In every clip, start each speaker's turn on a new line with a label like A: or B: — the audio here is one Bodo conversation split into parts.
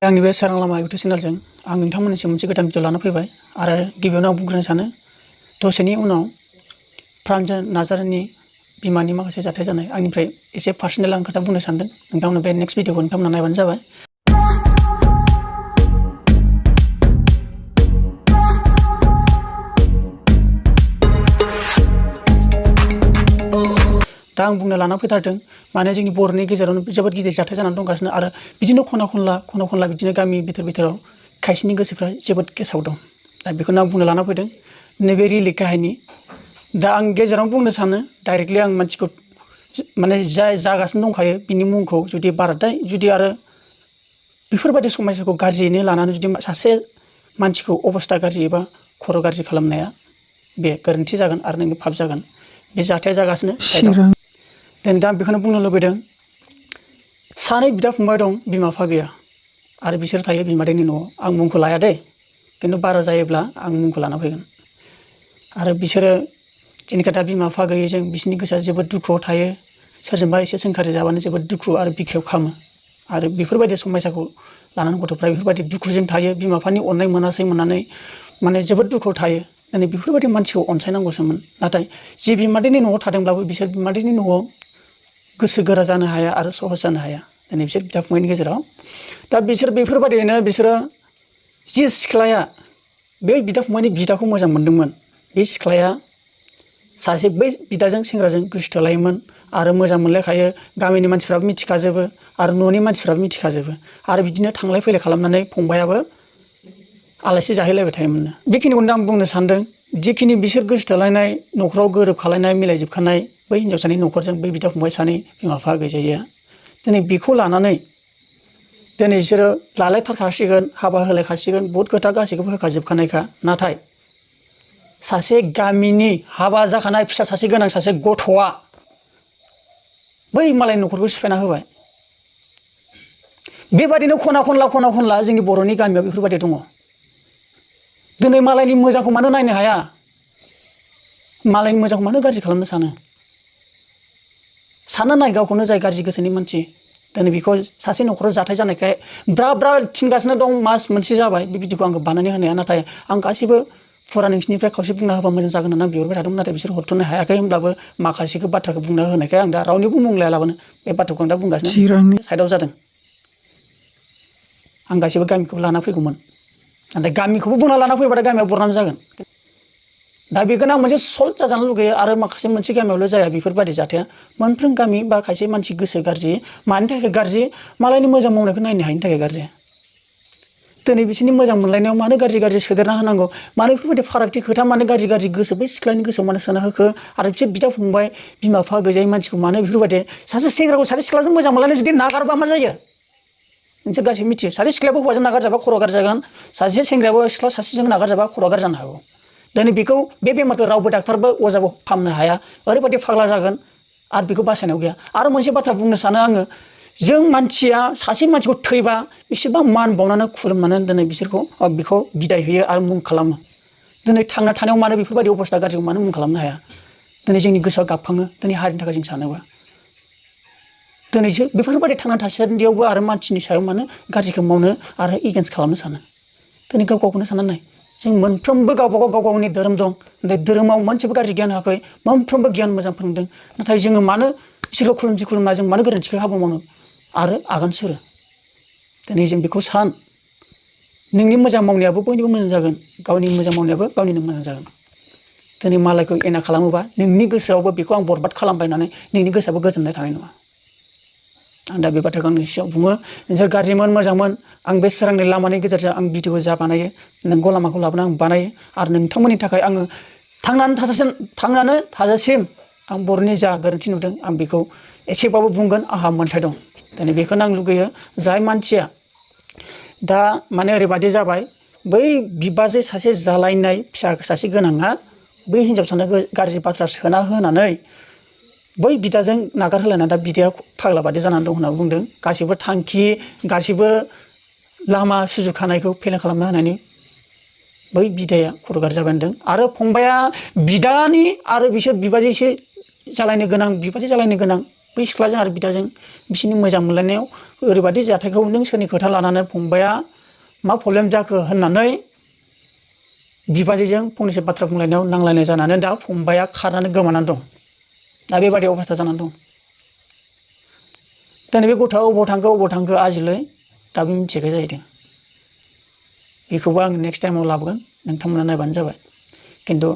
A: आंनि बे सोरां लामा इउटुब चेनेलजों आं नोंथांमोननिसिम मोनसे गोदान भिडिअ लाना फैबाय आरो गिबियावनो आं बुंग्रोनो सानो दसेनि उनाव प्रान्जन नार्जारिनि बिमानि माखासे जाथाय जानाय आंनिफ्राय एसे पार्सनेल आं खोथा बुंनो सानदों नोंथांमोना बे नेक्स्ट भिडिअखौ नोंथांमोना नायबानो जाबाय। दा आं बुंनो लाना फैथारदों माने जोंनि बर'नि गेजेरावनो जोबोद गिदिर जाथाय जानानै दंगासिनो आरो बिदिनो खना खनला बिदिनो गामि बिथोराव खायसेनि गोसोफ्रा जोबोद गेसाव दं। दा बेखौनो आं बुंनो लाना फैदों नैबे रियेल काहिनी। दा आं गेजेराव बुंनो सानो डाइरेक्टलि आं मानसिखौ माने जाय जागासिनो दंखायो बिनि मुंखौ जुदि बाराद्राय जुदि आरो बेफोरबायदि समस्याखौ गाज्रियैनो लानानै जुदि सासे मानसिखौ अबस्था गाज्रि एबा खर' गाज्रि खालामनाया बे गोरोन्थि जागोन आरो नोंनि पाप जागोन। बे जाथाया जागासिनो दा बेखौनो बुंनो लुबैदों सानै बिदा फंबाय दं बिमा बिफा गैया आरो बिसोर थायो बिमादैनि न'आव। आं मुंखौ लाया दे खिन्थु बारा जायोब्ला आं मुंखौ लाना फैगोन। आरो बिसोरो जेनेखा दा बिमा बिफा गैयैजों बिसोरनि गोसोआ जोबोद दुखुआव थायो। सोरजोंबा एसे सोंखारि जाबानो जोबोद दुखु आरो बिखायाव खामो आरो बेफोरबायदि समस्याखौ लानानै गथ'फ्रा बेफोरबायदि दुखुजों थायो। बिमा बिफानि अननाय मोननानै माने जोबोद दुखुआव थायो। दिनै बेफोरबायदि मानसिखौ अनसायनांगौसोमोन नाथाय जि बिमादैनि न'आव थादोंब्लाबो बिसोर बिमादैनि न'आव गोसो गोरा जानो हाया आरो सहज जानो हाया दिनै बिसोर बिदा फंबायनि गेजेराव। दा बिसोर बेफोरबायदियैनो बिसोरो जि सिख्लाया बे बिदा फंबायनि बिदाखौ मोजां मोनदोंमोन बे सिख्लाया सासे बै बिदाजों सेंग्राजों गोसो थोलायोमोन आरो मोजां मोनलायखायो। गामिनि मानसिफ्राबो मिथिखाजोबो आरो न'नि मानसिफ्राबो मिथिखाजोबो आरो बिदिनो थांलाय फैलाय खालामनानै फंबायाबो आलासि जाहैलायबाय थायोमोननो। बेखिनिखौनो आं बुंनो सानदों जिखिनि बिसोर गोसो थोलायनाय न'खराव गोरोबखालायनाय मिलायजोबखानाय बै हिनजावसानि न'खरजों बै बिदा फंबाय सानै बिमा बिफा गैजायिया दिनै बेखौ लानानै दिनै बिसोरो लालायथारखासिगोन हाबा होलायखासिगोन बहुद खोथा गासैखौबो होखाजोबखानायखा। नाथाय सासे गामिनि हाबा जाखानाय फिसा सासे गोनां सासे गथ'आ बै मालायनि न'खरखौ सिफायना होबाय। बेबादिनो खना खनला जोंनि बर'नि गामियाव बेफोरबायदि दङ। दिनै मालायनि मोजांखौ मानो नायनो हाया मालायनि मोजांखौ मानो गाज्रि खालामनो सानो नाय गावखौनो जाय गाज्रि गोसोनि मानसि दिनै बेखौ सासे न'खराव जाथाय जानायखाय ब्रा थिनगासिनो दं मास मोनसे जाबाय बे भिडिअखौ आंखौ बानायनो होनाया। नाथाय आं गासैबो फुरा नोंसिनिफ्राय खावसे बुंना होबा मोजां जागोन होननानै आं बिहरबाय थादोंमोन नाथाय बिसोर हरथ'नो हायाखै। होमब्लाबो माखासेखौ बाथ्राखौ बुंना होनायखाय आं दा रावनिबो मुं लायालाबानो बे बाथ्राखौ आं दा बुंगासिनो चिरांनि साइडआव जादों। आं गासैबो गामिखौबो लाना फैगौमोन नाथाय गामिखौबो बुंना लाना फैबाथाय गामिया बरनाम जागोन। दा बेखौनो आं मोनसे सल्भ जाजानो लुगैयो आरो माखासे मोनसे गामियावल' जाया बेफोरबायदि जाथाया मोनफ्रोम गामि बा खायसे मानसि गोसो गाज्रि मानि थाखाय गाज्रि मालायनि मोजां मावनायखौ नायनो हायिनि थाखाय गाज्रि। दिनै बिसोरनि मोजां मोनलायनायाव मानो गाज्रि सोदेरना होनांगौ मानो बेफोरबायदि फारागथि खोथा मानो गाज्रि गोसो बै सिख्लानि गोसोआव मानो सोना होखो आरो बिसोर बिदा फंबाय बिमा बिफा गैजायै मानसिखौ मानो बेफोरबायदि सासे सेंग्राखौ सासे सिख्लाजों मोजां मोनलायनाय जुदि नागारबा मा जायो नोंसोर गासैबो मिथियो। सासे सिख्लायाबो हौवाजों नागारजाबा खर' गाज्रि जागोन सासे सेंग्रायाबो सिख्ला सासेजों नागारजाबा खर'आ गाज्रि जानो हागौ। दिनै बेखौ बे बेमारखौ रावबो डाक्टारबो अजाबो फाहामनो हाया ओरैबायदि फाग्ला जागोन आरो बेखौ बासायनायाव गैया। आरो मोनसे बाथ्रा बुंनो सानो आङो जों मानसिया सासे मानसिखौ थैबा बेसेबां मान बावनानै खुलुमनानै दिनै बिखौ बिदाय होयो आरो मुं खालामो। दिनै थांना थानायाव मानो बेफोरबायदि अबस्था गाज्रिखौ मानो मुं खालामनो हाया। दिनै जोंनि गोसोआ गाबखाङो दिनै हारिनि थाखाय जों सानोबा दिनैसो बेफोरबायदि थांना थासान्दियावबो आरो मानसिनि सायाव मानो गाज्रिखौ मावनो आरो एगेन्स्ट खालामनो सानो। दिनै गावखौनो साननानै नाय जों मोनफ्रोमबो गावबा गावनि धोरोम दं धोरोमाव मोनसेबो गाज्रि गियान होआखै मोनफ्रोमबो गियान मोजां फोरोंदों। नाथाय जोङो मानो इसोरखौ खुलुमना जों मानो गोरोन्थिखौ हाबा मावनो आरो आगान सुरो। दिनै जों बेखौ सान नोंनि मोजां मावनायाबो बयनिबो मोजां जागोन गावनि मोजां मावनायाबो गावनिनो मोजां जागोन। दिनै मालायखौ एना खालामोबा नोंनि गोसोआवबो बेखौ आं बरबाद खालामबाय होननानै नोंनि गोसोआबो गोजोननाय थानाय नङा। आं दा बे बाथ्राखौ आंनि सिगाङाव बुङो नोंसोर गाज्रिमोन मोजांमोन आं बे सोरांनि लामानि गेजेरजों आं भिडिअखौ जा बानायो नोंगौ लामाखौ लाबोना आं बानायो आरो नोंथांमोननि थाखाय आङो थांनानै थाजासिम आं बर'नि जा गोरोन्थि नुदों आं बेखौ एसेबाबो बुंगोन आंहा मोन्थाय दं। दिनै बेखौनो आं लुगैयो जाय मानसिया दा माने ओरैबायदि जाबाय बै बिबाजै सासे जालायनाय फिसा सासे गोनाङा बै हिनजावसानो गाज्रि बाथ्रा सोना होनानै बै बिदाजों नागारहोलायना दा बिदाया फाग्ला बादि जानानै दं होनना बुंदों। गासिबो थांखि गासिबो लामा सुजुखानायखौ फेलें खालामना होनायनि बै बिदाया खर' गाज्रि जाबाय होनदों। आरो फंबाया बिदानि आरो बिसोर बिबाजै जालायनो गोनां बै सिख्लाजों आरो बिदाजों बिसोरनि मोजां मोनलायनायाव ओरैबायदि जाथायखौ नों सोरनि खोथा लानानै फंबाया मा प्रब्लेम जाखो होननानै बिबाजैजों फंनैसो बाथ्रा बुंलायनायाव नांलायनाय जानानै दा फंबाया खारनानै गोमानानै दं। दा बेबायदि अबस्था जानानै दं। दिनै बे गथ'आ अबाव थांखो आजिलै दाबो मिथियाखै जाहैदों। बेखौबो आं नेक्स्ट टाइमाव लाबोगोन, नोंथांमोना नायबानो जाबाय। खिन्थु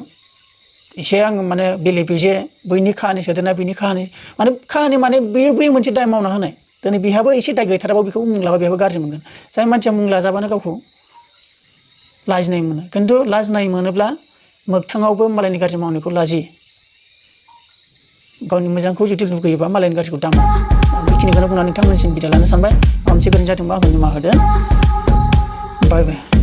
A: एसे आङो माने बेलेग जे बैनि काहानि सोदेरना बेनि काहानि माने बेयो बै मोनसे दाय मावना होनाय। दिनै बेहाबो एसे दाय गैथाराबा बेखौ मुं लाबा बेहाबो गाज्रि मोनगोन। जाय मानसिया मुं लाजाबानो गावखौ लाजिनाय मोनो। खिन्थु लाजिनाय मोनोब्ला मोगथाङावबो मालायनि गाज्रि मावनायखौ लाजियो। गावनि मोजांखौ जुदि लुगैयोबा मालायनि गाज्रिखौ दामा। बेखिनिखौनो बुंनानै नोंथांमोननिसिम बिदाय लानो सानबाय। माबा मोनसे गोरोन्थि जादोंबा आंखौ निमाहा होदो। बाय बाय।